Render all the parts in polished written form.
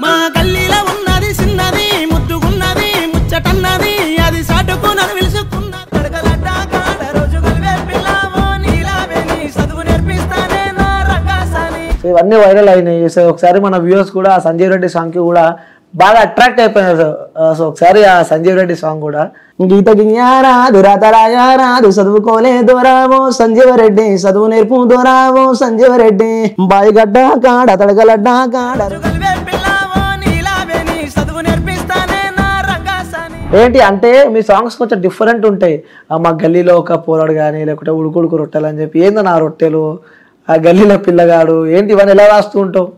మా గల్లీలో ఉన్నది చిన్నది ముద్దుగున్నది ముచ్చటన్నది అది సాటుకున్నది విలుసుకున్నది కడగలడ్డ కాడ రోజు గల్వే పిల్లవో నీలావే నీ చదువు నేర్పిస్తానే నా రంగాసాని. సో ఇవన్నీ వైరల్ అయినాయి. సో ఒకసారి మన వ్యూవర్స్ కూడా సంజీవ్ రెడ్డి సాంగ్ కి కూడా బాగా అట్రాక్ట్ అయిపోయినారు. సో ఒకసారి ఆ సంజీవ్ రెడ్డి సాంగ్ కూడా గీతకి రాదు రాతరాయారాదు చదువుకోలే దూరావో సంజీవ రెడ్డి చదువు నేర్పు దూరావో సంజీవ రెడ్డి బాయిగడ్డ కాడ తడగలడ్డ కాడ ఏంటి అంటే మీ సాంగ్స్ కొంచెం డిఫరెంట్ ఉంటాయి. మా గల్లీలో ఒక పోరాడు కానీ లేకుంటే ఉడుకుడుకు రొట్టెలు అని చెప్పి ఏందో నా రొట్టెలు ఆ గల్లీలో పిల్లగాడు ఏంటి ఇవన్నీ ఎలా రాస్తూ ఉంటావు?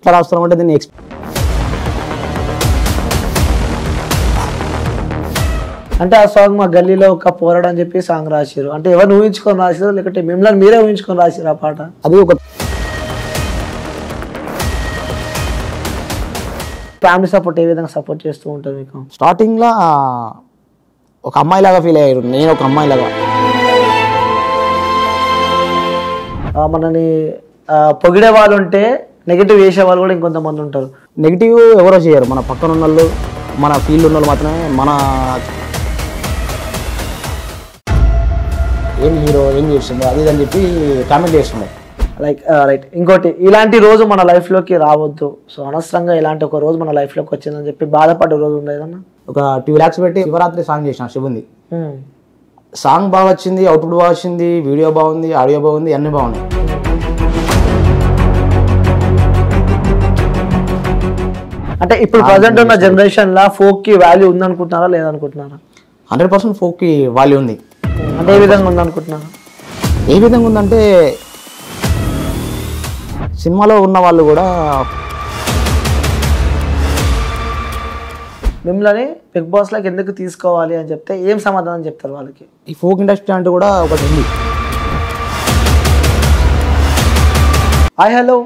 ఎలా రాస్తున్నావు అంటే దీన్ని అంటే ఆ సాంగ్ మా గల్లీలో ఒక పోరాడు అని చెప్పి సాంగ్ రాశారు. అంటే ఎవరిని ఊహించుకొని రాశారు లేకపోతే మిమ్మల్ని మీరే ఊహించుకొని రాశారు ఆ పాట? అది ఒక ఫ్యామిలీ సపోర్ట్ ఏ విధంగా సపోర్ట్ చేస్తూ ఉంటుంది మీకు? స్టార్టింగ్లో ఒక అమ్మాయిలాగా ఫీల్ అయ్యారు, నేను ఒక అమ్మాయిలాగా. మనని పొగిడే వాళ్ళు ఉంటే నెగిటివ్ చేసే వాళ్ళు కూడా ఇంకొంతమంది ఉంటారు. నెగిటివ్ ఎవరో చేయరు, మన పక్కన ఉన్న వాళ్ళు మన ఫీల్డ్ ఉన్న వాళ్ళు మాత్రమే. మన ఏం హీరో ఏం చేస్తుందో అది అని చెప్పి కామెంట్ చేస్తుండే. రైట్. ఇంకోటి ఇలాంటి రోజు మన లైఫ్లోకి రావద్దు, సో అనవసరంగా ఇలాంటి ఒక రోజు మన లైఫ్లోకి వచ్చిందని చెప్పి బాధపడ్డ రోజు ఉంది ఏదన్నా? ఒక 2 lakhs పెట్టి శివరాత్రి సాంగ్ చేసిన శివుంది. సాంగ్ బాగా వచ్చింది, అవుట్పుట్ బాగా వచ్చింది, వీడియో బాగుంది, ఆడియో బాగుంది, అన్నీ బాగున్నాయి. అంటే ఇప్పుడు ప్రజెంట్ ఉన్న జనరేషన్ లా ఫోక్ కి వాల్యూ ఉందనుకుంటున్నారా లేదనుకుంటున్నారా? 100% ఫోక్ కి వాల్యూ ఉంది. అంటే ఏ విధంగా ఉందనుకుంటున్నారా? ఏ విధంగా ఉందంటే సినిమాలో ఉన్న వాళ్ళు కూడా మిమ్మల్ని బిగ్ బాస్ లాగా ఎందుకు తీసుకోవాలి అని చెప్తే ఏం సమాధానం చెప్తారు వాళ్ళకి? ఈ ఫోక్ ఇండస్ట్రీ అంటే కూడా ఒకటి ఉంది. హాయ్ హలో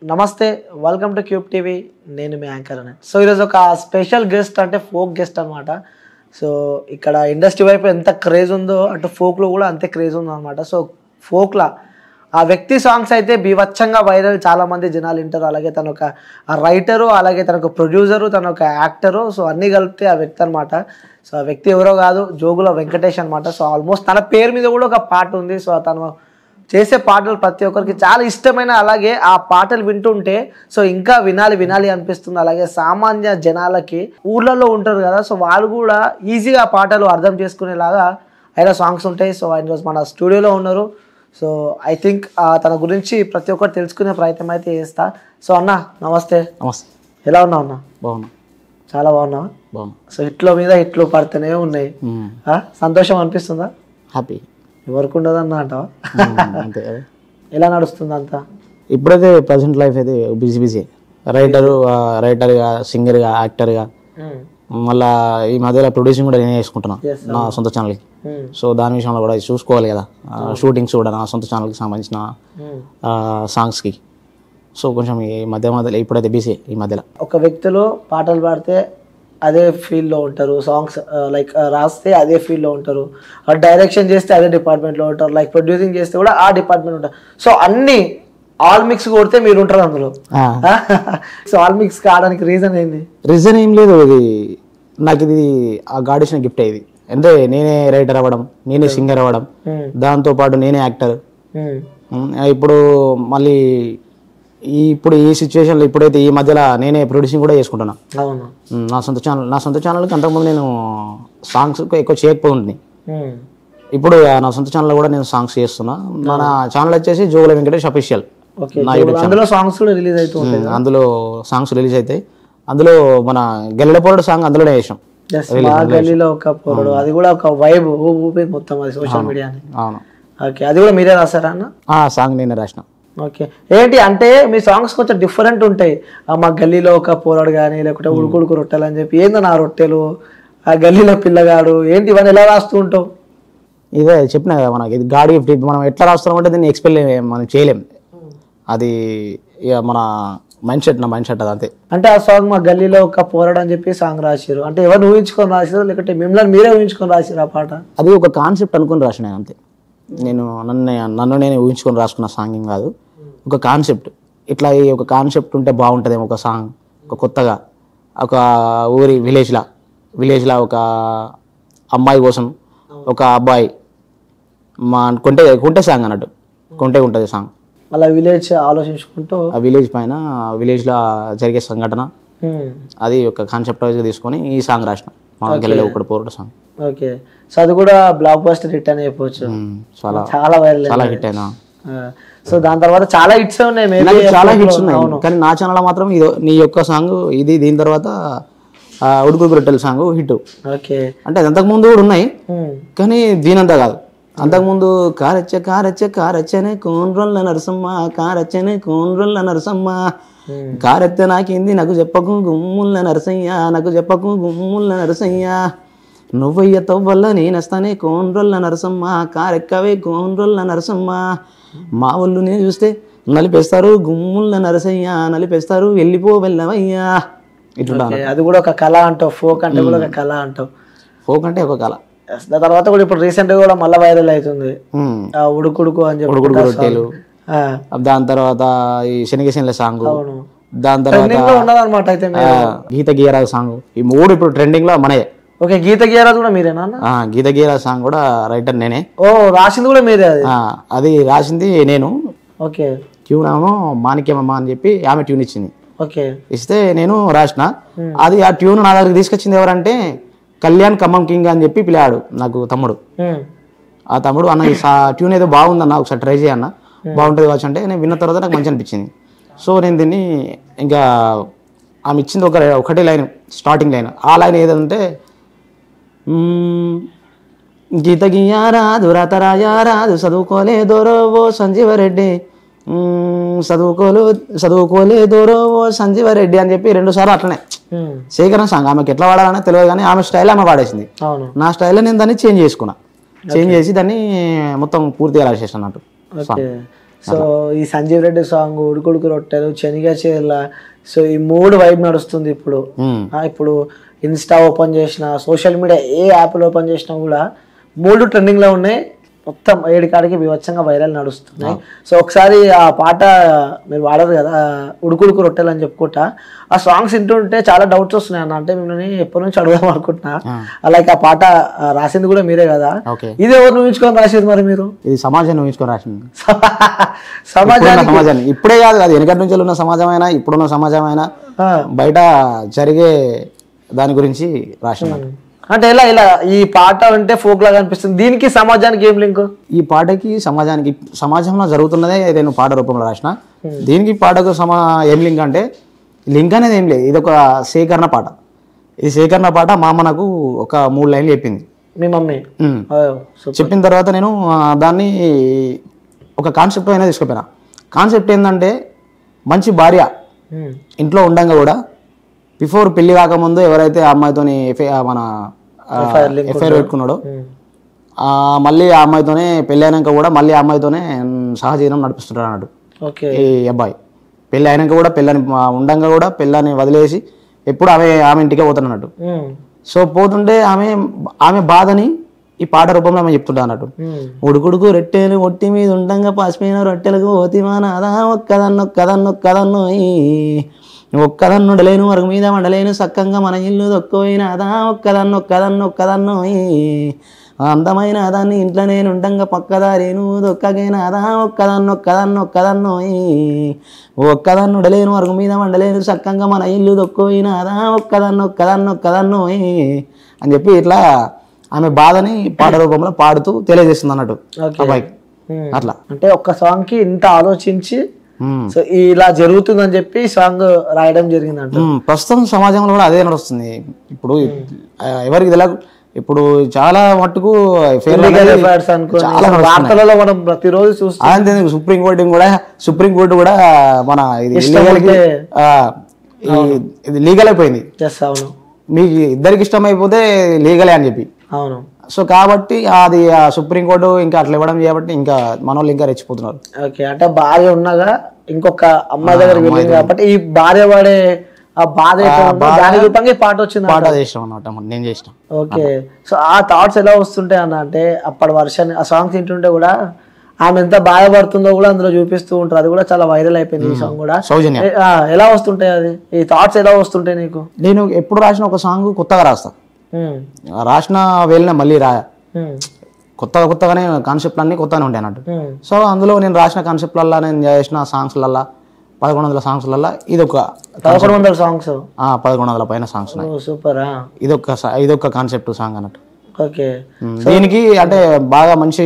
నమస్తే, వెల్కమ్ టు క్యూబ్ టీవీ. నేను మీ యాంకర్ అని. సో ఈరోజు ఒక స్పెషల్ గెస్ట్ అంటే ఫోక్ గెస్ట్ అనమాట. సో ఇక్కడ ఇండస్ట్రీ వైపు ఎంత క్రేజ్ ఉందో అటు ఫోక్లో కూడా అంతే క్రేజ్ ఉందో అనమాట. సో ఫోక్లా ఆ వ్యక్తి సాంగ్స్ అయితే బీభత్సంగా వైరల్, చాలామంది జనాలు వింటారు. అలాగే తను ఒక రైటరు, అలాగే తన ఒక ప్రొడ్యూసరు, తను ఒక యాక్టరు. సో అన్నీ కలిపితే ఆ వ్యక్తి అనమాట. సో ఆ వ్యక్తి ఎవరో కాదు, జోగుల వెంకటేష్ అనమాట. సో ఆల్మోస్ట్ తన పేరు మీద కూడా ఒక పాట ఉంది. సో తను చేసే పాటలు ప్రతి ఒక్కరికి చాలా ఇష్టమైన, అలాగే ఆ పాటలు వింటుంటే సో ఇంకా వినాలి అనిపిస్తుంది. అలాగే సామాన్య జనాలకి ఊర్లలో ఉంటారు కదా, సో వాళ్ళు కూడా ఈజీగా ఆ పాటలు అర్థం చేసుకునేలాగా ఆయన సాంగ్స్ ఉంటాయి. సో ఆయన రోజు మన స్టూడియోలో ఉన్నారు. సో ఐ థింక్ తన గురించి ప్రతి ఒక్కరు తెలుసుకునే ప్రయత్నం అయితే చేస్తా. సో అన్న నమస్తే. నమస్తే. ఎలా ఉన్నావు అన్న? బాగున్నా. చాలా బాగున్నావా? బాగున్నా. సో హిట్లో మీద హిట్లు పడుతూనే ఉన్నాయి. సంతోషం అనిపిస్తుందా? హ్యాపీ. ఎవరికి ఉండదన్న అంటావా? అంతే. ఎలా నడుస్తుంది అంతా? ఇప్పుడైతే ప్రజెంట్ లైఫ్ అయితే బిజీ రైటర్గా, సింగర్గా, యాక్టర్గా, మళ్ళీ ఈ మధ్యలో ప్రొడ్యూసింగ్ కూడా నేనే చేసుకుంటున్నా నా సొంత ఛానల్కి. సో దాని విషయంలో కూడా చూసుకోవాలి కదా, షూటింగ్స్ కూడా నా సొంత ఛానల్కి సంబంధించిన సాంగ్స్కి. సో కొంచెం ఈ మధ్యలో ఇప్పుడైతే బిజీ. ఈ మధ్యలో ఒక వ్యక్తిలో పాటలు పాడితే అదే ఫీల్డ్లో ఉంటారు, సాంగ్స్ రాస్తే అదే ఫీల్డ్లో ఉంటారు, డైరెక్షన్ చేస్తే అదే డిపార్ట్మెంట్లో ఉంటారు, ప్రొడ్యూసింగ్ చేస్తే కూడా ఆ డిపార్ట్మెంట్ ఉంటారు. సో అన్నీ ఆల్ మిక్స్ కొడితే మీరు ఉంటారు అందులో. సో ఆల్ మిక్స్ కావడానికి రీజన్ ఏంది? రీజన్ ఏం లేదు, ఇది నాకు ఇది ఆ గాడ్ ఇచ్చిన గిఫ్ట్. ఇది అంటే నేనే రైటర్ అవ్వడం, నేనే సింగర్ అవ్వడం, దాంతోపాటు నేనే యాక్టర్. ఇప్పుడు మళ్ళీ ఇప్పుడు ఈ సిచ్యువేషన్లో ఇప్పుడైతే ఈ మధ్యలో నేనే ప్రొడ్యూసింగ్ కూడా చేసుకుంటున్నా నా సొంత ఛానల్కి. అంతకుముందు నేను సాంగ్స్ ఎక్కువ చేయకపోతుంది. ఇప్పుడు నా సొంత ఛానల్ కూడా నేను సాంగ్స్ చేస్తున్నా. నా ఛానల్ వచ్చేసి జోగుల వెంకటేష్ అఫీషియల్. అందులో సాంగ్స్ రిలీజ్ అవుతాయి. అందులో సాంగ్స్ రిలీజ్ అవుతాయి. అందులో మన గల్లీలో పోరాడు సాంగ్ అందులోనే చేసాం. గల్లీలో ఒక పోరాడు, అది కూడా ఒక వైబ్ ఊపి మొత్తం అది సోషల్ మీడియా. అవును. ఓకే, అది కూడా మీరే రాసారా అన్న? ఆ సాంగ్ నేనే రాసిన. ఓకే, ఏంటి అంటే మీ సాంగ్స్ కొంచెం డిఫరెంట్ ఉంటాయి. మా గల్లీలో ఒక పోరాడు కానీ లేకుంటే ఉడుకుడుకు రొట్టెలు అని చెప్పి ఏందో నా రొట్టెలు ఆ గల్లీలో పిల్లగాడు ఏంటి ఇవన్నీ ఎలా రాస్తూ ఉంటావు? ఇదే చెప్పినా కదా, మనకి ఇది గాడ్ గిఫ్ట్. మనం ఎట్లా రాస్తున్నాం అంటే దీన్ని ఎక్స్ప్లెయిన్ మనం చేయలేం. అది ఇక మన మైండ్ సెట్ అది అంతే. అంటే ఆ సాంగ్ మా గల్లీలో ఒక పోరాడు అని చెప్పి సాంగ్ రాశారు. అంటే ఎవరిని ఊహించుకొని రాశారు లేకపోతే మిమ్మల్ని మీరే ఊహించుకొని రాశారు ఆ పాట? అది ఒక కాన్సెప్ట్ అనుకుని రాసిన అంతే. నేను నన్ను నేను ఊహించుకొని రాసుకున్న సాంగ్ ఏం కాదు, ఒక కాన్సెప్ట్. ఇట్లా ఒక కాన్సెప్ట్ ఉంటే బాగుంటుందేమో ఒక సాంగ్, ఒక కొత్తగా ఒక ఊరి విలేజ్లో ఒక అమ్మాయి కోసం ఒక అబ్బాయి కొంటే సాంగ్ అన్నట్టు కొంటే ఉంటుంది సాంగ్. అలా విలేజ్ ఆలోచించుకుంటూ ఆ విలేజ్ పైన విలేజ్లో జరిగే సంఘటన అది ఒక కాన్సెప్ట్ వైజ్గా తీసుకొని ఈ సాంగ్ రాసిన మా గెలలే ఒకటి పోరాట సాంగ్. ఓకే, సో అది కూడా బ్లాక్ బస్టర్ హిట్ అని చెప్పొచ్చు. చాలా వైరల్, చాలా హిట్ అయినా. సో దాని తర్వాత చాలా హిట్స్ ఉన్నాయి, చాలా హిట్స్ ఉన్నాయి. కానీ నా ఛానల్ మాత్రం నీ యొక్క సాంగ్ ఇది, దీని తర్వాత ఉడుకు రొట్టెల సాంగ్ హిట్. ఓకే, అంటే అంతకుముందు కూడా ఉన్నాయి కానీ దీనంతా కాదు. అంతకుముందు కారచ్చనే కోన్రొల్ల నరసమ్మ, కారచ్చనే కోన్రొల్ల నరసమ్మ, కారెత్తే నాకింది నాకు చెప్పకు గుమ్ముల్ల నరసయ్య, నాకు చెప్పకు గుమ్ముల్ల నరసయ్య, నువ్వయ్య తవ్వల్ల నేనస్తానే కోన్రొల్ల నరసమ్మ, కారెక్కవే కోన్రొల్ల నరసమ్మ, మా ఒళ్ళు నేను చూస్తే నలిపేస్తారు గుమ్ముల్ల నరసయ్య, నలిపేస్తారు వెళ్ళిపో వెళ్ళవయ్యా. ఇట్లా అది కూడా ఒక కళ అంటావు, ఫోక్ అంటే కూడా ఒక కళ అంటావు. ఫోక్ అంటే ఒక కళ. దాని తర్వాత కూడా ఇప్పుడు రీసెంట్ గా కూడా మళ్ళీ వైరల్ అవుతుంది ఉడుకుడుకు అని చెప్పి ఉడుకుడుకు రొట్టెలు. దాని తర్వాత ఈ శనగశనల సాంగ్, దాని తర్వాత ఉన్నదన్నమాట. అయితే గీత గీయరాజు సాంగ్, ఈ మూడు ఇప్పుడు ట్రెండింగ్ లో మనయే. ఓకే, గీత గీయరాజు కూడా మీరేనా? గీత గీయరాజు సాంగ్ కూడా రైటర్ నేనే. ఓ, రాసింది కూడా మీరే? అది రాసింది నేను. ఓకే, ట్యూన్ ఏమో మాణిక్యమమ్మ అని చెప్పి ఆమె ట్యూన్ ఇచ్చింది. ఓకే, ఇస్తే నేను రాసిన. అది ఆ ట్యూన్ నా దగ్గరికి తీసుకొచ్చింది ఎవరంటే కళ్యాణ్ ఖమ్మం కింగ్ అని చెప్పి పిల్లాడు నాకు తమ్ముడు. ఆ తమ్ముడు అన్న ఈ ట్యూన్ ఏదో బాగుందన్న ఒకసారి ట్రై చేయన్న, బాగుంటుంది కావచ్చు అంటే నేను విన్న తర్వాత నాకు మంచి అనిపించింది. సో నేను దీన్ని ఇంకా ఆమె ఇచ్చింది ఒకటే లైన్, స్టార్టింగ్ లైన్. ఆ లైన్ ఏదంటే గీత గీయారాదు రాతరాయారాదు చదువుకోలేదోరో ఓ సంజీవరెడ్డి, చదువుకోలేదోరో ఓ సంజీవరెడ్డి అని చెప్పి 2 సార్లు అట్లనే సేకరణ సాంగ్. ఆమెకి ఎట్లా వాడాలనే తెలియదు కానీ ఆమె స్టైల్ ఆమె వాడేసింది. నా స్టైల్లో నేను దాన్ని చేంజ్ చేసుకున్నా, చేంజ్ చేసి దాన్ని మొత్తం పూర్తిగా రాసేసాను అన్నట్టు. సో ఈ సంజీవ్ రెడ్డి సాంగ్, ఉడుకుడుకు రొట్టెలు, శనిగా చేర్ల, సో ఈ 3 వైబ్ నడుస్తుంది ఇప్పుడు. ఇప్పుడు ఇన్స్టా ఓపెన్ చేసిన, సోషల్ మీడియా ఏ యాప్లు ఓపెన్ చేసినా కూడా 3 ట్రెండింగ్ లో ఉన్నాయి. మొత్తం 7 కాడికి వివచ్చంగా వైరల్ నడుస్తున్నాయి. సో ఒకసారి ఆ పాట మీరు వాడరు కదా, ఉడుకుడుకు రొట్టెలు అని చెప్పుకుంటా, ఆ సాంగ్స్ వింటుంటే చాలా డౌట్స్ వస్తున్నాయి అన్న. అంటే మిమ్మల్ని ఎప్పటి నుంచి అడుగుదాం అనుకుంటున్నా. అలాగే ఆ పాట రాసింది కూడా మీరే కదా, ఇది ఎవరు ఊహించుకొని రాసేది మరి మీరు? ఇది సమాజాన్ని ఊహించుకొని రాసింది. సమాజాన్ని ఇప్పుడే కాదు, అది వెనకటి నుంచి ఉన్న సమాజమైనా ఇప్పుడున్న సమాజమైనా బయట జరిగే దాని గురించి రాసింది. అంటే ఇలా ఈ పాట అంటే ఫోక్ లాగా అనిపిస్తుంది, దీనికి సమాజానికి ఏం లింక్? ఈ పాటకి సమాజంలో జరుగుతున్నదే నేను పాట రూపంలో రాసిన. దీనికి పాటకు ఏం లింక్ అంటే లింక్ అనేది ఏం లేదు, ఇది ఒక సేకరణ పాట. ఈ సేకరణ పాట మా అమ్మ నాకు ఒక 3 లైన్లు చెప్పింది. మీ మమ్మీ చెప్పిన తర్వాత నేను దాన్ని ఒక కాన్సెప్ట్ అయినా తీసుకుపోయినా. కాన్సెప్ట్ ఏంటంటే మంచి భార్య ఇంట్లో ఉండంగా కూడా బిఫోర్ పెళ్లి కాకముందు ఎవరైతే ఆ అమ్మాయితోని మన ఎఫ్ఐఆర్ పెట్టుకున్నాడో మళ్ళీ ఆ అమ్మాయితోనే పెళ్లి అయినాక కూడా మళ్ళీ ఆ అమ్మాయితోనే సహజీవనం నడిపిస్తుంటాడు అన్నట్టు. ఈ అబ్బాయి పెళ్లి అయినాక కూడా పెళ్ళని ఉండంగా కూడా పెళ్ళని వదిలేసి ఎప్పుడు ఆమె ఇంటికే పోతాడు అన్నట్టు. సో పోతుంటే ఆమె బాధని ఈ పాట రూపంలో ఆమె చెప్తుంటా అన్నట్టు. ఉడుకుడుకు రొట్టెలు ఒట్టి మీద ఉండంగా పాసిపోయిన రొట్టెలకు ఓతిమా నాదా ఒక్కదన్నొక్కదన్నొక్కదన్ను ఒక్కదన్నుడలేను వరకు మీద వండలేను సక్కంగా మన ఇల్లు దొక్కపోయినాదా ఒక్కదన్నొక్కదన్నొక్కదన్ను అందమైన దాన్ని ఇంట్లో నేను ఉండంగా పక్కదారేను దొక్కగైనాదా ఒక్కదన్నొక్కదన్నొక్కదన్ను ఒక్కదన్నుడలేను వరకు మీద వండలేను సక్కంగా మన ఇల్లు దొక్కపోయినాదా ఒక్కదన్నొక్కదన్నొక్కదన్ను అని చెప్పి ఇట్లా ఆమె బాధని పాట రూపంలో పాడుతూ తెలియజేస్తుంది అన్నట్టు అబ్బాయికి. అట్లా అంటే ఒక్క సాంగ్ కి ఇంత ఆలోచించి సో ఇలా జరుగుతుందని చెప్పి సాంగ్ రాయడం జరిగిందంట. ప్రస్తుతం సమాజంలో కూడా అదే నడుస్తుంది. ఇప్పుడు ఎవరికి తెలియదు, ఇప్పుడు చాలా మట్టుకు వార్తలలో మనం ప్రతిరోజు చూస్తాం. సుప్రీంకోర్టు కూడా మన ఇది లీగల్ అయిపోయింది. అవును, మీకు ఇద్దరికి ఇష్టం అయిపోతే లీగలే అని చెప్పి. అవును. సో కాబట్టి అది సుప్రీంకోర్టు ఇంకా అట్లా ఇవ్వడం కాబట్టి ఇంకా మన వాళ్ళు ఇంకా రెచ్చిపోతున్నారు. ఓకే, అంటే భార్య ఉన్నగా ఇంకొక అమ్మాయి దగ్గరికి వెళ్ళింది కాబట్టి ఈ భార్య వాడే ఆ బాధ దాని రూపంగా పాట వచ్చింది. పాట చేసాం అన్నమాట, నేను చేసిన. ఓకే, సో ఆ థాట్స్ ఎలా వస్తుంటాయి అన్న అంటే అప్పటి వర్షాన్ని ఆ సాంగ్స్ వింటుంటే కూడా ఆమె ఎంత బాధపడుతుందో కూడా అందులో చూపిస్తూ ఉంటారు. అది కూడా చాలా వైరల్ అయిపోయింది ఈ సాంగ్ కూడా. సౌజన్య ఎలా వస్తుంటాయి అది, ఈ థాట్స్ ఎలా వస్తుంటాయి నీకు? నేను ఎప్పుడు రాసిన ఒక సాంగ్ కొత్తగా రాస్తా, రాసిన వేళనే మళ్ళీ కొత్తగానే కాన్సెప్ట్లు అన్నీ కొత్తగానే ఉంటాయి అన్నట్టు. సో అందులో నేను రాసిన కాన్సెప్ట్లల్లా, నేను చేసిన సాంగ్స్లల్లా 1100 సాంగ్స్లల్లా ఇదొక 1100 సాంగ్స్, 1100 పైన సాంగ్స్. సూపర్. ఇదొక కాన్సెప్ట్ సాంగ్ అన్నట్టు. ఓకే. దీనికి అంటే బాగా మంచి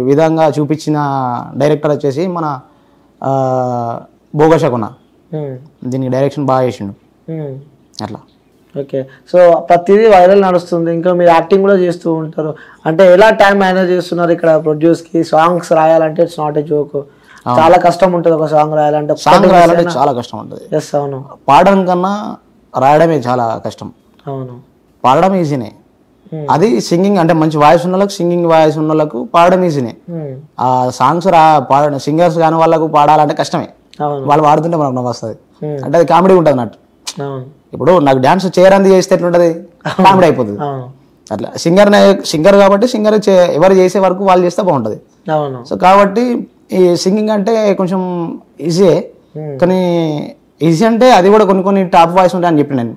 విధంగా చూపించిన డైరెక్టర్ వచ్చేసి మన భోగశకున. దీనికి డైరెక్షన్ బాగా చేసిండు అట్లా. ఓకే. సో ప్రతిదీ వైరల్ నడుస్తుంది, ఇంకా మీరు యాక్టింగ్ కూడా చేస్తూ ఉంటారు. అంటే ఎలా టైం మేనేజ్ చేస్తున్నారు ఇక్కడ ప్రొడ్యూస్కి? సాంగ్స్ రాయాలంటే ఇట్స్ నాట్ ఏ జోక్, చాలా కష్టం ఉంటుంది. ఒక సాంగ్ రాయాలంటే చాలా కష్టం ఉంటుంది. ఎస్, అవును. పాడడం కన్నా రాయడమే చాలా కష్టం. అవును, పాడడం ఈజీనే. అది సింగింగ్ అంటే మంచి వాయిస్ ఉన్న వాళ్ళకి, సింగింగ్ వాయిస్ ఉన్న వాళ్ళకు పాడడం ఈజీనే. ఆ సాంగ్స్ సింగర్స్ కాని వాళ్ళకు పాడాలంటే కష్టమే. వాళ్ళు పాడుతుంటే మనకు నవ్వు వస్తుంది, అంటే అది కామెడీ ఉంటుంది అన్నట్టు. ఇప్పుడు నాకు డాన్స్ చేయరంది చేస్తే ఎట్లుంటది, కామెడీ అయిపోతుంది అట్లా. సింగర్ కాబట్టి సింగర్ ఎవరు చేసే వరకు వాళ్ళు చేస్తే బాగుంటది. సో కాబట్టి ఈ సింగింగ్ అంటే కొంచెం ఈజీయే, కానీ ఈజీ అంటే అది కూడా కొన్ని టాప్ వాయిస్ ఉంటాయి అని చెప్పి నేను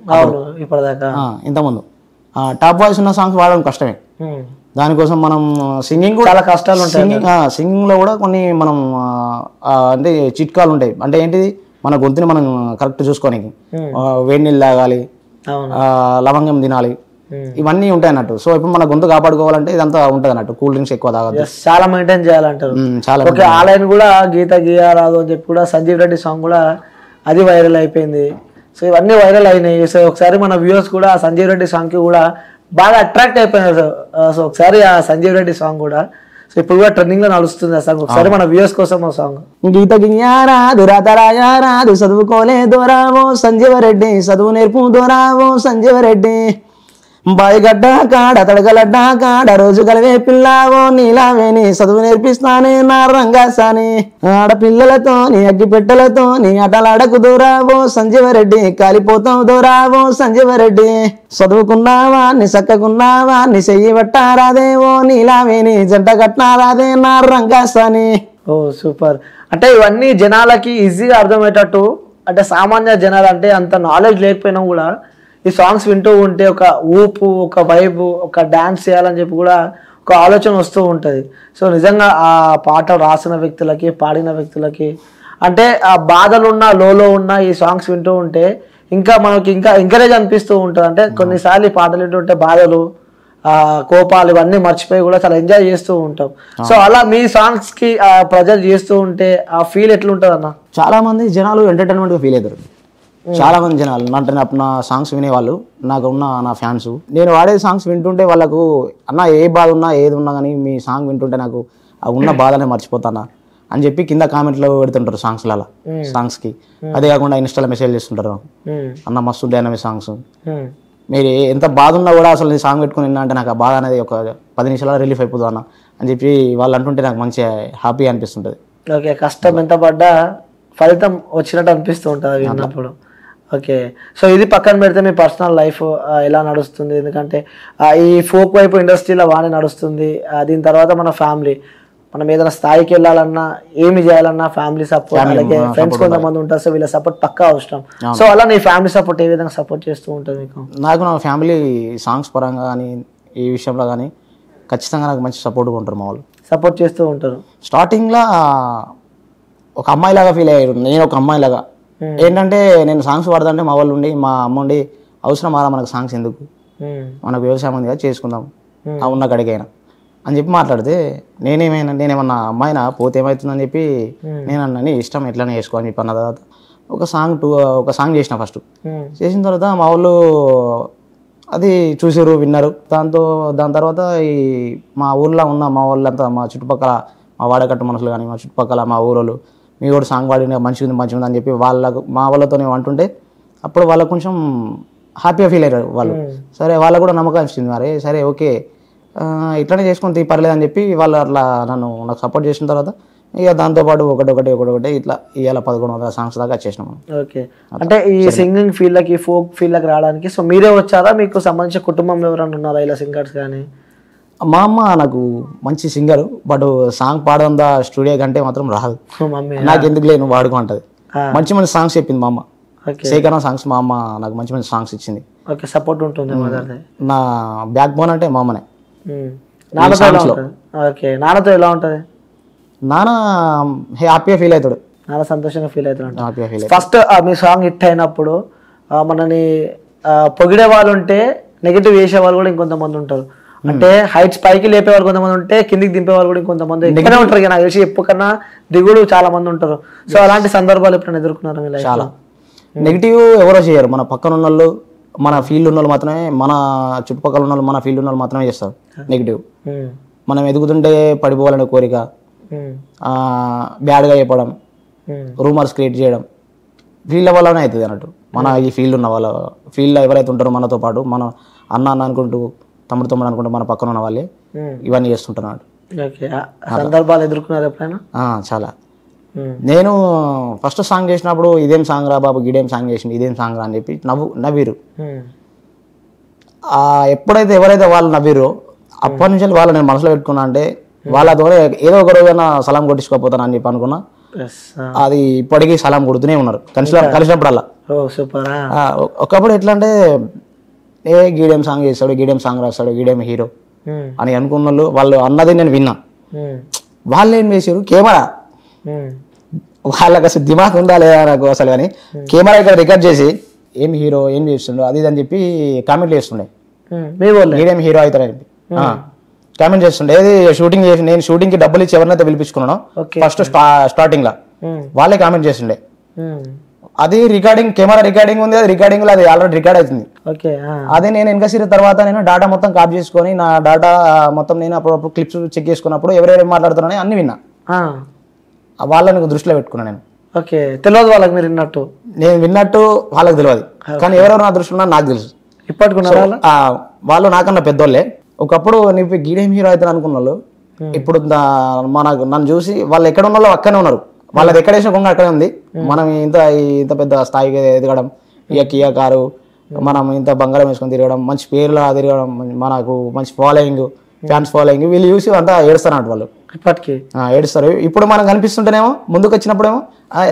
ఇంతకుముందు. టాప్ వాయిస్ ఉన్న సాంగ్స్ పాడడం కష్టమే. దానికోసం మనం సింగింగ్ చాలా కష్టాలు ఉంటాయి. సింగింగ్ లో కూడా కొన్ని మనం అంటే చిట్కాలు ఉంటాయి. అంటే ఏంటిది, మన గొంతుని మనం కరెక్ట్ చూసుకోనికి వేడి నీళ్ళు తాగాలి, లవంగం తినాలి, ఇవన్నీ ఉంటాయి అన్నట్టు. సో ఇప్పుడు మన గొంతు కాపాడుకోవాలంటే ఇదంతా ఉంటుంది అన్నట్టు. కూల్ డ్రింక్స్ ఎక్కువ తాగదు, చాలా మెయింటైన్ చేయాలంటారు. ఓకే. ఆ లైన్ కూడా గీత గీయారాదు అని చెప్పి కూడా సంజీవ్ రెడ్డి సాంగ్ కూడా అది వైరల్ అయిపోయింది. సో ఇవన్నీ వైరల్ అయినాయి. సో ఒకసారి మన వ్యూవర్స్ కూడా ఆ సంజీవ్ రెడ్డి సాంగ్కి కూడా బాగా అట్రాక్ట్ అయిపోయినారు. సో ఒకసారి ఆ సంజీవ్ రెడ్డి సాంగ్ కూడా సో ఇప్పుడు కూడా ట్రెండింగ్ లో నడుస్తుంది ఆ సాంగ్. ఒకసారి మన వ్యూవర్స్ కోసం ఆ సాంగ్. గీత గియారాదు రాతరాయారాదు చదువుకోలే దోరావో సంజీవ రెడ్డి, చదువు నేర్పు దోరావో సంజీవ రెడ్డి, బాయిగడ్డ కాడ తడగలడ్డ కాడ రోజు గలవే పిల్లావో నీలావేని, చదువు నేర్పిస్తానే నా రంగాసాని, ఆడపిల్లలతో నీ అగ్గి పెట్టెలతో నీ ఆటలాడకు దూరావో సంజీవరెడ్డి, కాలిపోతావు దూరావో సంజీవరెడ్డి, చదువుకున్నావా నీ చక్కకున్నావా నీ చెయ్యి పట్టారాదేవో నీలావేని, జంట కట్టారాదే నా రంగాసాని. ఓ సూపర్. అంటే ఇవన్నీ జనాలకి ఈజీగా అర్థమయ్యేటట్టు, అంటే సామాన్య జనాలు అంటే అంత నాలెడ్జ్ లేకపోయినా కూడా ఈ సాంగ్స్ వింటూ ఉంటే ఒక ఊపు, ఒక వైబు, ఒక డ్యాన్స్ చేయాలని చెప్పి కూడా ఒక ఆలోచన వస్తూ ఉంటుంది. సో నిజంగా ఆ పాట రాసిన వ్యక్తులకి, పాడిన వ్యక్తులకి అంటే ఆ బాధలున్న లోలో ఉన్న ఈ సాంగ్స్ వింటూ ఉంటే ఇంకా మనకి ఇంకా ఎంకరేజ్ అనిపిస్తూ ఉంటుంది. అంటే కొన్నిసార్లు ఈ పాటలు వింటుంటే బాధలు, కోపాలు ఇవన్నీ మర్చిపోయి కూడా చాలా ఎంజాయ్ చేస్తూ ఉంటాం. సో అలా మీ సాంగ్స్ కి ప్రజలు చేస్తూ ఉంటే ఆ ఫీల్ ఎట్లుంటుంది అన్న? చాలా మంది జనాలు ఎంటర్టైన్మెంట్గా ఫీల్ అవుతారు. చాలా మంది జనాలు నా సాంగ్స్ వినేవాళ్ళు, నాకు ఉన్న నా ఫ్యాన్స్, నేను వాడే సాంగ్స్ వింటుంటే వాళ్ళకు అన్న ఏ బాధ ఉన్నా ఏది ఉన్నా కానీ మీ సాంగ్ వింటుంటే నాకు ఆ ఉన్న బాధనే మర్చిపోతానా అని చెప్పి కింద కామెంట్లో పెడుతుంటారు సాంగ్స్కి. అదే కాకుండా ఇన్స్టాలో మెసేజ్ చేస్తుంటారు, అన్న మస్తు ఉంటాయి మీ సాంగ్స్, మీరు ఎంత బాధ ఉన్నా కూడా అసలు నేను సాంగ్ పెట్టుకుని విన్నా అంటే నాకు ఆ బాధ అనేది ఒక 10 నిమిషాలు రిలీఫ్ అయిపోతుంది అన్న అని చెప్పి వాళ్ళు అంటుంటే నాకు మంచిగా హ్యాపీ అనిపిస్తుంటుంది. ఓకే. కష్టం ఎంత పడ్డా ఫలితం వచ్చినట్టు అనిపిస్తూ ఉంటుంది విన్నప్పుడు. ఓకే. సో ఇది పక్కన పెడితే మీ పర్సనల్ లైఫ్ ఎలా నడుస్తుంది? ఎందుకంటే ఈ ఫోక్ వైపు ఇండస్ట్రీలో బాగానే నడుస్తుంది. దీని తర్వాత మన ఫ్యామిలీ, మనం ఏదైనా స్థాయికి వెళ్ళాలన్నా, ఏమి చేయాలన్నా ఫ్యామిలీ సపోర్ట్, అలాగే ఫ్రెండ్స్ కొంతమంది ఉంటారు. సో వీళ్ళ సపోర్ట్ పక్కా అవసరం. సో అలా నీ ఫ్యామిలీ సపోర్ట్ ఏ విధంగా సపోర్ట్ చేస్తూ ఉంటుంది మీకు? నాకు నా ఫ్యామిలీ సాంగ్స్ పరంగా కానీ ఈ విషయంలో కానీ ఖచ్చితంగా నాకు మంచి సపోర్ట్గా ఉంటారు. మా వాళ్ళు సపోర్ట్ చేస్తూ ఉంటారు. స్టార్టింగ్లో ఒక అమ్మాయిలాగా ఫీల్ అయ్యారు, నేను ఒక అమ్మాయిలాగా. ఏంటంటే నేను సాంగ్స్ పాడుతుంటే మా వాళ్ళు ఉండి, మా అమ్మ ఉండి, అవసరం అలా మనకు సాంగ్స్ ఎందుకు, మనకు వ్యవసాయం ఉంది కదా చేసుకుందాం ఉన్న కడికైనా అని చెప్పి మాట్లాడితే, నేనేమన్నా అమ్మాయినా పోతే ఏమవుతుందని చెప్పి నేనన్నా నీ ఇష్టం ఎట్లనే చేసుకో అని చెప్పి అన్న తర్వాత ఒక సాంగ్ చేసిన. ఫస్ట్ చేసిన తర్వాత మా వాళ్ళు అది చూసారు, విన్నారు. దాని తర్వాత ఈ మా ఊర్లో ఉన్న మా వాళ్ళంతా, మా చుట్టుపక్కల మా వాడకట్టు మనుషులు కానీ, మా చుట్టుపక్కల మా ఊరోళ్ళు, మీ కూడా సాంగ్ పాడిన మంచిగా ఉంది అని చెప్పి మా వాళ్ళతోనే అంటుంటే అప్పుడు వాళ్ళకు కొంచెం హ్యాపీగా ఫీల్ అయ్యారు వాళ్ళు. సరే వాళ్ళకు కూడా నమ్మకం వచ్చింది, మరి సరే ఓకే ఇట్లానే చేసుకుని పర్లేదు అని చెప్పి వాళ్ళు అట్లా నాకు సపోర్ట్ చేసిన తర్వాత ఇక దాంతోపాటు ఒకటి ఇట్లా ఇవాళ 1100 సాంగ్స్ దాకా వచ్చేసినాం. ఓకే. అంటే ఈ సింగింగ్ ఫీల్డ్కి, ఫోక్ ఫీల్డ్కి రావడానికి సో మీరే వచ్చారా, మీకు సంబంధించిన కుటుంబంలో ఎవరైనా ఉన్నారా ఇలా సింగర్స్ కానీ? మా అమ్మ నాకు మంచి సింగర్, బట్ సాంగ్ పాడడం స్టూడియో కంటే మాత్రం రాదు, మమ్మీ నాకు ఎందుకు లేను వాడుకో అంటది. మంచి మంచి సాంగ్స్ చెప్పింది మా అమ్మ, ఓకే సేకరణ సాంగ్స్ మా అమ్మ నాకు మంచి మంచి సాంగ్స్ ఇచ్చింది. ఓకే సపోర్ట్ ఉంటుంది మదర్ది. నా బ్యాక్ బోన్ అంటే మా అమ్మనే. నాన్నతో ఎలా ఉంటుంది? ఓకే నాన్నతో ఎలా ఉంటుంది? నాన్న హ్యాపీగా ఫీల్ అవుతాడు, నాన్న సంతోషంగా ఫీల్ అవుతాడు. హ్యాపీగా ఫీల్ ఫస్ట్ మీ సాంగ్ హిట్ అయినప్పుడు మనని పొగిడే వాళ్ళు ఉంటే నెగిటివ్ చేసే వాళ్ళు కూడా ఇంకొంతమంది ఉంటారు. అంటే హైట్స్ పైకి లేపే వాళ్ళు కొంతమంది ఉంటే కిందికి దింపే వాళ్ళు కూడా ఇంకొంతమంది ఎక్కడే ఉంటారు. నాకు తెలిసి ఎప్పుడు కన్నా దిగుడు చాలా మంది ఉంటారు. సో అలాంటి సందర్భాలు ఎప్పుడైనా ఎదుర్కొన్నారు మీ లైఫ్? చాలా నెగిటివ్ ఎవరో చేయరు, మన పక్కన ఉన్న వాళ్ళు, మన ఫీల్డ్ ఉన్న వాళ్ళు మాత్రమే, మన చుట్టుపక్కల ఉన్న వాళ్ళు, మన ఫీల్డ్ ఉన్న వాళ్ళు మాత్రమే చేస్తారు నెగిటివ్. మనం ఎదుగుతుంటే పడిపోవాలనే కోరిక, బ్యాడ్గా చెప్పడం, రూమర్స్ క్రియేట్ చేయడం ఫీల్డ్ వల్లనే అవుతుంది అన్నట్టు. మన ఈ ఫీల్డ్ ఉన్న వాళ్ళ ఫీల్డ్లో ఎవరైతే ఉంటారో మనతో పాటు, మన అన్న అనుకుంటూ తమ్ముడు అనుకుంటూ మన పక్కన ఉన్న వాళ్ళే ఇవన్నీ చేస్తుంటున్నాడు. సందర్భాలు ఎదుర్కొన్నారు ఎప్పుడైనా? చాలా. నేను ఫస్ట్ సాంగ్ చేసినప్పుడు ఇదేం సాంగ్ రా బాబు, గిడేం సాంగ్ చేసింది, ఇదేం సాంగ్ రా అని చెప్పి నవ్విరు. ఎప్పుడైతే ఎవరైతే వాళ్ళు నవ్విరో అప్పటి నుంచి వాళ్ళు నేను మనసులో పెట్టుకున్నా, అంటే వాళ్ళ ద్వారా ఏదో ఒక రోజైనా సలాం కొట్టించుకోపోతాను అని చెప్పి అనుకున్నా. అది ఇప్పటికీ సలాం కొడుతూనే ఉన్నారు కలిసినప్పుడల్లా. ఒకప్పుడు ఎట్లా అంటే గీడేం సాంగ్ చేస్తాడు, గీడేం సాంగ్ రాస్తాడు, గీడేం హీరో అని అనుకున్న వాళ్ళు అన్నది నేను విన్నా. వాళ్ళు ఏం చేశారు, కెమెరా వాళ్ళకి అసలు దిమాగ్ ఉందా లేదా నాకు అసలు, కానీ కెమెరా ఇక్కడ రికార్డ్ చేసి ఏం హీరో ఏం చేస్తుండో అది ఇది అని చెప్పి కామెంట్లు చేస్తుండే. గీడేం హీరో అవుతారని చెప్పి కామెంట్ చేస్తుండే. ఏది షూటింగ్ చేసి నేను షూటింగ్కి డబ్బులు ఇచ్చి ఎవరినైతే పిలిపించుకున్నానో ఫస్ట్ స్టార్టింగ్ లా వాళ్ళే కామెంట్ చేస్తుండే. అది రికార్డింగ్, కెమెరా రికార్డింగ్ ఉంది, అది రికార్డింగ్ లో అది ఆల్రెడీ రికార్డ్ అవుతుంది. అదే నేను వెనకసిరి తర్వాత నేను డేటా మొత్తం కాపీ చేసుకొని నా డేటా మొత్తం నేను అప్పుడప్పుడు క్లిప్స్ చెక్ చేసుకున్నప్పుడు ఎవరెవరు మాట్లాడుతున్నారని అన్ని విన్నా. వాళ్ళని దృష్టిలో పెట్టుకున్నా నేను. ఓకే తెలియదు వాళ్ళకి మీరు విన్నట్టు, నేను విన్నట్టు వాళ్ళకి తెలియదు, కానీ ఎవరెవరు నా దృష్టిలో నాకు తెలుసు. ఇప్పటికున్నారు వాళ్ళు నాకన్నా పెద్దోళ్ళే. ఒకప్పుడు నీకు గీడేం హీరో అవుతారు అనుకున్న వాళ్ళు ఇప్పుడు నన్ను చూసి వాళ్ళు ఎక్కడ ఉన్న వాళ్ళు అక్కడే ఉన్నారు. వాళ్ళది ఎక్కడ వేసిన కొంగ అక్కడే ఉంది. మనం ఇంత పెద్ద స్థాయికి ఎదగడం, కియా కారు, మనం ఇంత బంగారం వేసుకొని తిరగడం, మంచి పేర్లా తిరగడం, మనకు మంచి ఫాలోయింగ్, ఫ్యాన్స్ ఫాలోయింగ్, వీళ్ళు చూసి అంతా ఏడుస్తారు వాళ్ళు. ఇప్పటికీ ఏడుస్తారు. ఇప్పుడు మనం కనిపిస్తుంటేనేమో ముందుకు వచ్చినప్పుడేమో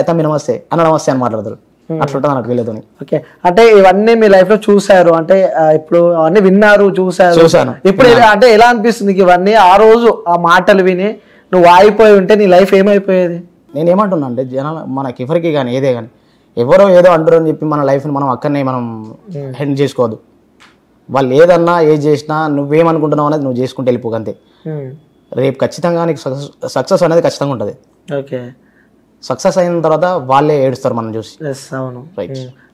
తమ్మి నమస్తే అన్న నమస్తే అని మాట్లాడతారు. అట్లుంటుంది అన్నట్టు వీళ్ళతో. ఓకే అంటే ఇవన్నీ మీ లైఫ్ లో చూసారు, అంటే ఇప్పుడు అవన్నీ విన్నారు, చూసాను. ఇప్పుడు అంటే ఎలా అనిపిస్తుంది ఇవన్నీ? ఆ రోజు ఆ మాటలు విని నువ్వు ఆగిపోయి ఉంటే నీ లైఫ్ ఏమైపోయేది? నేను ఏమంటున్నా అంటే జనాలు మనకి ఎవరికి కానీ ఏదే కానీ ఎవరో ఏదో అంటారు అని చెప్పి మన లైఫ్ని మనం అక్కడనే మనం హెండ్ చేసుకోవద్దు. వాళ్ళు ఏదన్నా ఏది చేసినా నువ్వేమనుకుంటున్నావు అనేది నువ్వు చేసుకుంటూ వెళ్ళిపోకంతే. రేపు ఖచ్చితంగా నీకు సక్సెస్ అనేది ఖచ్చితంగా ఉంటుంది. ఓకే సక్సెస్ అయిన తర్వాత వాళ్ళే ఏడుస్తారు మనం చూసి. అవును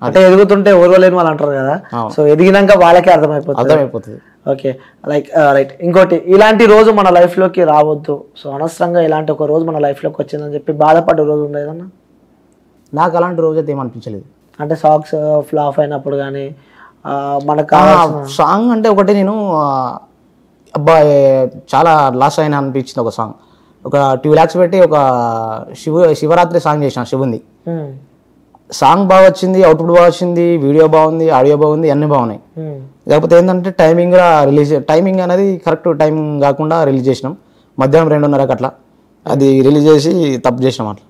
అంటే ఎదుగుతుంటే ఓర్వలేని వాళ్ళు అంటారు కదా, సో ఎదిగినాక వాళ్ళకే అర్థమైపోతుంది. Okay right. ఇంకోటి, ఇలాంటి రోజు మన లైఫ్ లోకి రావద్దు, సో అనవసరంగా ఇలాంటి ఒక రోజు మన లైఫ్ లోకి వచ్చిందని చెప్పి బాధపడ్డ రోజు ఉంది ఏదన్నా? నాకు అలాంటి రోజు అయితే ఏమనిపించలేదు. అంటే సాంగ్స్ ఫ్లాప్ అయినప్పుడు కానీ మనకు సాంగ్ అంటే ఒకటి నేను అబ్బాయి చాలా లాస్ అయినా అనిపించింది. ఒక సాంగ్ ఒక 2 lakhs పెట్టి ఒక శివరాత్రి సాంగ్ చేసిన శివుంది. సాంగ్ బాగా వచ్చింది, అవుట్పుట్ బాగా వచ్చింది, వీడియో బాగుంది, ఆడియో బాగుంది, అన్నీ బాగున్నాయి. లేకపోతే ఏంటంటే టైమింగ్ అనేది కరెక్ట్ టైమింగ్ కాకుండా రిలీజ్ చేసినాం. మధ్యాహ్నం 2:30 అట్లా అది రిలీజ్ చేసి తప్పు చేసినాం. అట్లా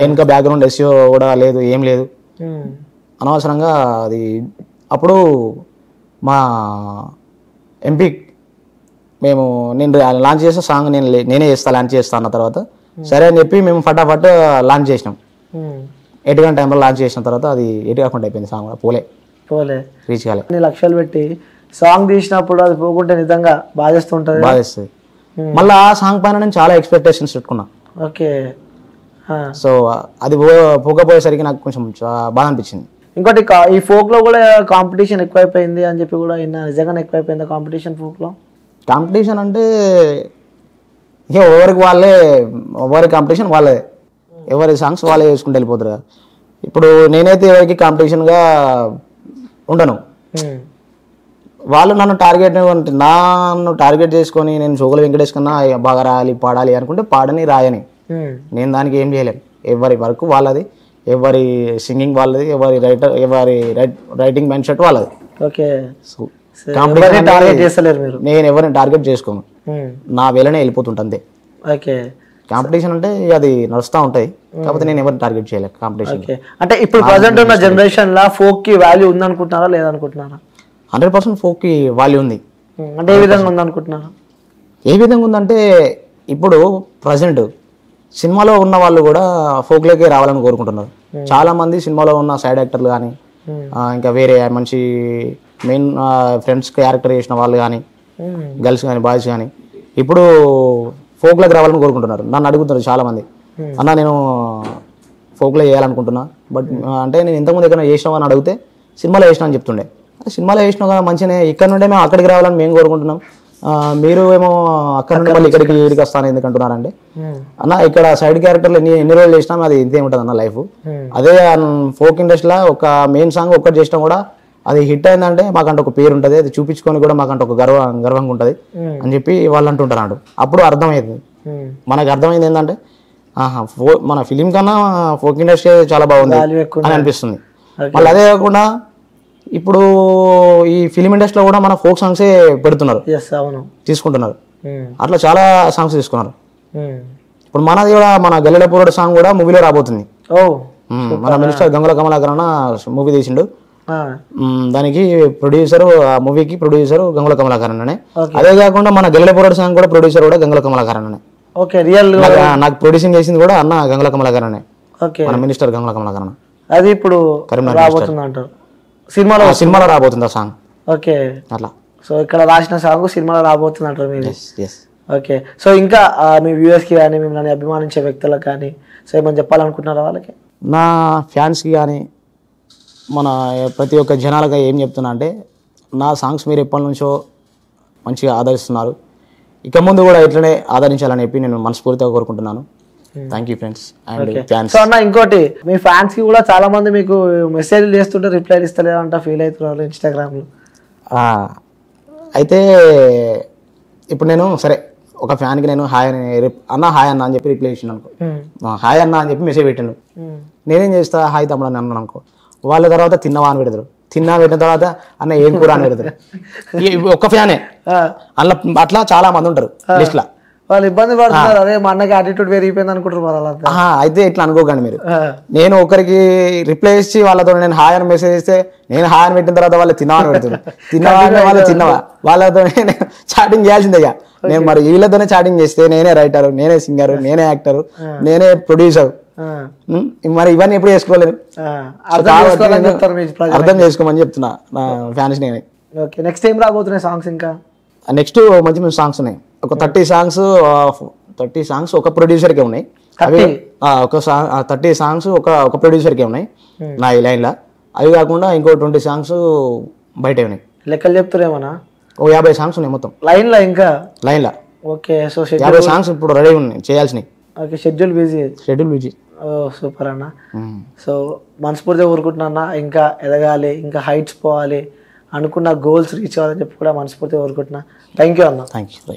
వెనుక బ్యాక్గ్రౌండ్ ఎస్యో కూడా లేదు, ఏం లేదు, అనవసరంగా అది. అప్పుడు మా ఎంపీ నేను లాంచ్ చేసిన సాంగ్ నేనే లాంచ్ చేస్తా అన్న తర్వాత సరే అని చెప్పి మేము ఫటాఫట్ లాంచ్ చేసినాం. 8 గంటల టైంలో లాంచ్ చేసిన తర్వాత అది 8 కాకుండా అయిపోయింది. సాంగ్ పోలే రీచ్ కాలే. లక్షలు పెట్టి సాంగ్ తీసినప్పుడు అది పోకుంటే నిజంగా బాధేస్తుంది. మళ్ళీ ఆ సాంగ్ పైన నేను చాలా ఎక్స్పెక్టేషన్స్ పెట్టుకున్నా. ఓకే సో అది పోకపోయేసరికి నాకు కొంచెం బాధ అనిపించింది. ఇంకోటి, ఈ ఫోక్ లో కూడా కాంపిటీషన్ ఎక్కువైపోయింది అని చెప్పి కూడా నిజంగానే ఎక్కువైపోయింది కాంపిటీషన్ ఫోక్ లో? కాంపిటీషన్ అంటే ఇక ఎవరి కాంపిటీషన్ వాళ్ళే, ఎవరి సాంగ్స్ వాళ్ళే చేసుకుంటూ వెళ్ళిపోతారు. ఇప్పుడు నేనైతే ఎవరికి కాంపిటీషన్గా ఉండను. వాళ్ళు నన్ను టార్గెట్ చేసుకొని నేను జోగుల వెంకటేష్ కన్నా బాగా రాయాలి, పాడాలి అనుకుంటే పాడని, రాయని, నేను దానికి ఏం చేయలేను. ఎవరి వర్క్ వాళ్ళది, ఎవరి సింగింగ్ వాళ్ళది, ఎవరి రైటింగ్ మైండ్ సెట్ వాళ్ళది. ఓకే. సో కాంపిటీషన్ టార్గెట్ చేస్తలేరు మీరు? నేను ఎవరిని టార్గెట్ చేసుకోను, నా వేళనే వెళ్ళిపోతుంటా అంతే. ఓకే. కాంపిటీషన్ అంటే అది నడుస్తూ ఉంటాయి, కాకపోతే నేను ఎవరిని టార్గెట్ చేయలేదు కాంపిటీషన్. అంటే ఇప్పుడు ప్రజెంట్ ఉన్న జనరేషన్ లా ఫోక్ కి వాల్యూ ఉందనుకుంటున్నారా లేదనుకుంటున్నారా? 100% ఫోక్ కి వాల్యూ ఉంది. అంటే ఏ విధంగా ఉందనుకుంటున్నారా? ఏ విధంగా ఉందంటే ఇప్పుడు ప్రజెంట్ సినిమాలో ఉన్న వాళ్ళు కూడా ఫోక్లోకి రావాలని కోరుకుంటున్నారు. చాలా మంది సినిమాలో ఉన్న సైడ్ యాక్టర్లు కానీ ఇంకా వేరే మంచి మెయిన్ ఫ్రెండ్స్ క్యారెక్టర్ చేసిన వాళ్ళు కానీ గర్ల్స్ కానీ బాయ్స్ కానీ ఇప్పుడు ఫోక్లోకి రావాలని కోరుకుంటున్నారు. నన్ను అడుగుతున్నారు చాలా మంది, అన్న నేను ఫోక్లో చేయాలనుకుంటున్నా, బట్ అంటే నేను ఇంతకుముందు ఎక్కడ చేసినావు అని అడిగితే సినిమాలో చేసినా అని చెప్తుండే. సినిమాలో చేసినావు కదా మంచిగా, ఇక్కడ నుండే మేము అక్కడికి రావాలని మేము కోరుకుంటున్నాం, మీరు ఏమో అక్కడ నుండి మళ్ళీ ఇక్కడికి వస్తాను ఎందుకంటున్నారంటే, అన్న ఇక్కడ సైడ్ క్యారెక్టర్లు ఎన్ని రోజులు చేసినా అది ఇంతే ఉంటుంది అన్న లైఫ్. అదే ఫోక్ ఇండస్ట్రీలో ఒక మెయిన్ సాంగ్ ఒక్కటి చేసినా కూడా అది హిట్ అయిందంటే మాకంటే ఒక పేరు ఉంటుంది, అది చూపించుకొని కూడా మాకంటే ఒక గర్వంగా ఉంటుంది అని చెప్పి వాళ్ళు అంటుంటారు. అప్పుడు అర్థమైంది, మనకు అర్థమైంది ఏంటంటే మన ఫిలిం కన్నా ఫోక్ ఇండస్ట్రీ చాలా బాగుంది అని అనిపిస్తుంది. మళ్ళీ అదే కాకుండా ఇప్పుడు ఈ ఫిలిం ఇండస్ట్రీలో కూడా మన ఫోక్ సాంగ్సే పెడుతున్నారు, తీసుకుంటున్నారు. అట్లా చాలా సాంగ్స్ తీసుకున్నారు. ఇప్పుడు మనది కూడా మన గల్లెడ పూరడు సాంగ్ కూడా మూవీలో రాబోతుంది. మన మినిస్టర్ గంగుల కమలాకర్ అన్న మూవీ తీసిండు, దానికి ప్రొడ్యూసర్, ఆ మూవీకి ప్రొడ్యూసర్ గంగుల కమలాకర్ అన్ననే. అదే కాకుండా మన గల్లెడ పూరడు సాంగ్ కూడా ప్రొడ్యూసర్ కూడా గంగుల కమలాకర్ అన్ననే. నాకు ప్రొడ్యూసింగ్ చేసింది కూడా అన్న గంగుల కమలాకర్ అనే, మన మినిస్టర్ గంగుల కమలాకర్ అన్న. అది ఇప్పుడు సినిమాలో రాబోతుంది ఆ సాంగ్. ఓకే, అట్లా. సో ఇక్కడ రాసిన సాంగ్ సినిమాలో రాబోతుంది అంటారు మీరు? ఓకే. సో ఇంకా మీ వ్యూవర్స్ కి కానీ మిమ్మల్ని అభిమానించే వ్యక్తులకు కానీ సో ఏమని చెప్పాలనుకుంటున్నారా వాళ్ళకి? నా ఫ్యాన్స్కి కానీ మన ప్రతి ఒక్క జనాలకి ఏం చెప్తున్నా అంటే, నా సాంగ్స్ మీరు ఎప్పటి నుంచో మంచిగా ఆదరిస్తున్నారు, ఇక ముందు కూడా ఇట్లనే ఆదరించాలని చెప్పి నేను మనస్ఫూర్తిగా కోరుకుంటున్నాను. Thank you friends and fans. So అన్న ఇంకోటి, మీ ఫ్యాన్స్ కి కూడా చాలా మంది మీకు మెసేజ్లు చేస్తుంటే రిప్లైలు ఇస్తలేదంట, ఫీల్ అవుతున్నారు ఇన్స్టాగ్రామ్లో. అయితే ఇప్పుడు నేను సరే ఒక ఫ్యాన్కి నేను హాయ్ అన్న అని చెప్పి రిప్లై ఇచ్చిన అనుకో, హాయ్ అన్న అని చెప్పి మెసేజ్ పెట్టాను, నేనేం చేస్తా హాయ్ తమ్ముడు అని అన్నాను అనుకో, వాళ్ళ తర్వాత తిన్నవా అని పెడతారు, పెట్టిన తర్వాత అన్న ఏం కూర అని పెడతారు. ఒక్క ఫ్యానే అట్లా అట్లా చాలా మంది ఉంటారు లిస్ట్ లా. వాళ్ళు ఇబ్బంది పడుతున్నారు, అదే మా అన్నకి యాటిట్యూడ్ పెరిగిపోయింది అనుకుంటారు. అయితే ఇట్లా అనుకోకండి మీరు, నేను ఒకరికి రిప్లై ఇచ్చి వాళ్ళతో నేను హాయ్ అని మెసేజ్ ఇస్తే నేను హాయ్ అని పెట్టిన తర్వాత వాళ్ళు తిన్నావా అని పెడుతుంది, వాళ్ళు తిన్నవా వాళ్ళతో చాటింగ్ చేయాల్సిందే. నేను మరి వీళ్ళతోనే చాటింగ్ చేస్తే నేనే రైటర్, నేనే సింగర్, నేనే యాక్టర్, నేనే ప్రొడ్యూసర్, మరి ఇవన్నీ ఎప్పుడు చేసుకోలేదు. అర్థం చేసుకోమని చెప్తున్నా నా ఫ్యాన్స్ నేనే. ఓకే, నెక్స్ట్ ఏం రాబోతున్నాయి సాంగ్స్? ఇంకా నెక్స్ట్ మంచి మంచి సాంగ్స్ ఉన్నాయి, ఒక 30 సాంగ్స్ ఒక ప్రొడ్యూసర్కే ఉన్నాయి. అవి ఒక 30 సాంగ్స్ ఒక ప్రొడ్యూసర్కే ఉన్నాయి నా ఈ లైన్లో. అవి కాకుండా ఇంకో 20 సాంగ్స్ బయట ఉన్నాయి. లెక్కలు చెప్తారేమన్నా? ఓ 50 సాంగ్స్ ఉన్నాయి మొత్తం లైన్లో. ఇంకా లైన్లో ఓకే. సో 50 సాంగ్స్ ఇప్పుడు రెడీ ఉన్నాయి చేయాల్సినవి. Okay, schedule busy. ఓ సూపర్ అన్న. సో మనస్ఫూర్తిగా కోరుకుంటున్నా అన్న, ఇంకా ఎదగాలి, ఇంకా హైట్స్ పోవాలి, అనుకున్న గోల్స్ రీచ్ అవ్వాలని చెప్పి కూడా మనస్ఫూర్తిగా కోరుకుంటున్నా. థ్యాంక్ యూ అన్న. Thank you.